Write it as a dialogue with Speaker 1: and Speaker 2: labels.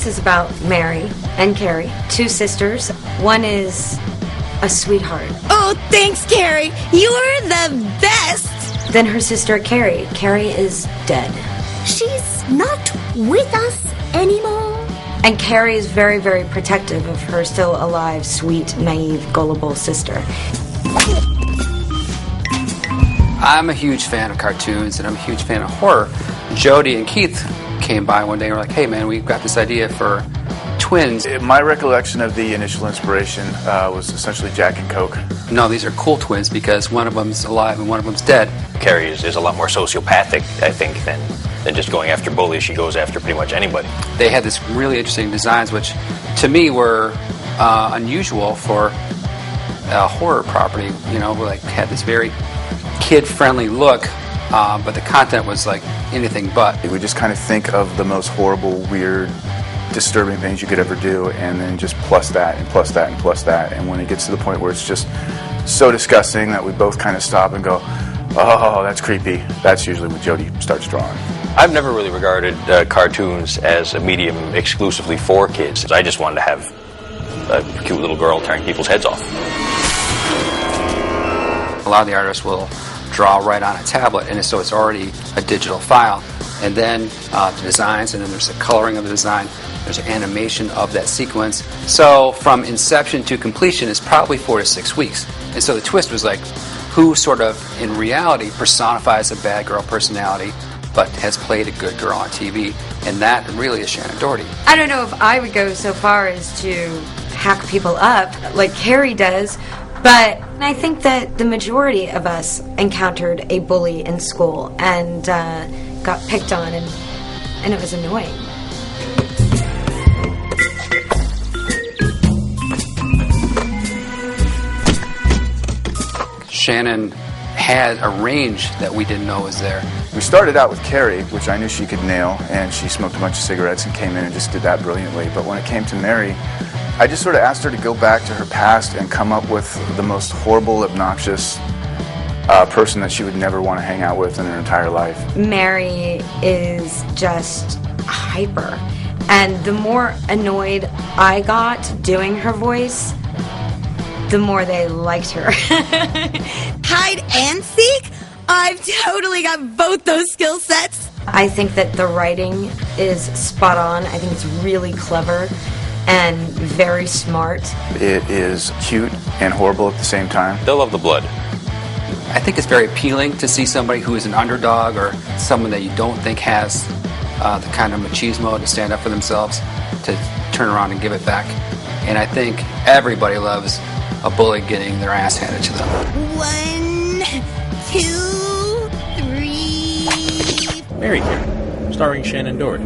Speaker 1: piece is about Mari and Carrie, two sisters. One is a sweetheart.
Speaker 2: Oh, thanks, Carrie. You're the best.
Speaker 1: Then her sister, Carrie. Carrie is dead.
Speaker 2: She's not with us anymore.
Speaker 1: And Carrie is very, very protective of her still alive, sweet, naive, gullible sister.
Speaker 3: I'm a huge fan of cartoons, and I'm a huge fan of horror. Jody and Keith came by one day and were like, hey man, we've got this idea for twins.
Speaker 4: My recollection of the initial inspiration was essentially Jack and Coke.
Speaker 3: No, these are cool twins because one of them's alive and one of them's dead.
Speaker 5: Carrie is a lot more sociopathic, I think, than just going after bullies. She goes after pretty much anybody.
Speaker 3: They had this really interesting designs, which to me were unusual for a horror property. You know, like had this very kid-friendly look, but the content was like anything but.
Speaker 4: We just kind of think of the most horrible, weird, disturbing things you could ever do, and then just plus that and plus that and plus that. And when it gets to the point where it's just so disgusting that we both kind of stop and go, oh, that's creepy, that's usually when Jody starts drawing.
Speaker 5: I've never really regarded cartoons as a medium exclusively for kids. I just wanted to have a cute little girl tearing people's heads off.
Speaker 3: A lot of the artists will draw right on a tablet, and so it's already a digital file. And then the designs, and then there's the coloring of the design, there's animation of that sequence. So from inception to completion is probably 4 to 6 weeks. And so the twist was like, who sort of in reality personifies a bad girl personality but has played a good girl on TV? And that really is Shannon Doherty.
Speaker 1: I don't know if I would go so far as to hack people up like Carrie does, but I think that the majority of us encountered a bully in school and got picked on, and it was annoying.
Speaker 3: Shannon had a range that we didn't know was there.
Speaker 4: We started out with Carrie, which I knew she could nail, and she smoked a bunch of cigarettes and came in and just did that brilliantly. But when it came to Mari, I just sort of asked her to go back to her past and come up with the most horrible, obnoxious person that she would never want to hang out with in her entire life.
Speaker 1: Mari is just hyper, and the more annoyed I got doing her voice, the more they liked her.
Speaker 2: Hide and seek? I've totally got both those skill sets.
Speaker 1: I think that the writing is spot on. I think it's really clever and very smart.
Speaker 4: It is cute and horrible at the same time.
Speaker 5: They'll love the blood.
Speaker 3: I think it's very appealing to see somebody who is an underdog or someone that you don't think has the kind of machismo to stand up for themselves, to turn around and give it back. And I think everybody loves a bully getting their ass handed to them.
Speaker 2: 1, 2, 3.
Speaker 6: Mari-Kari, starring Shannon Doherty.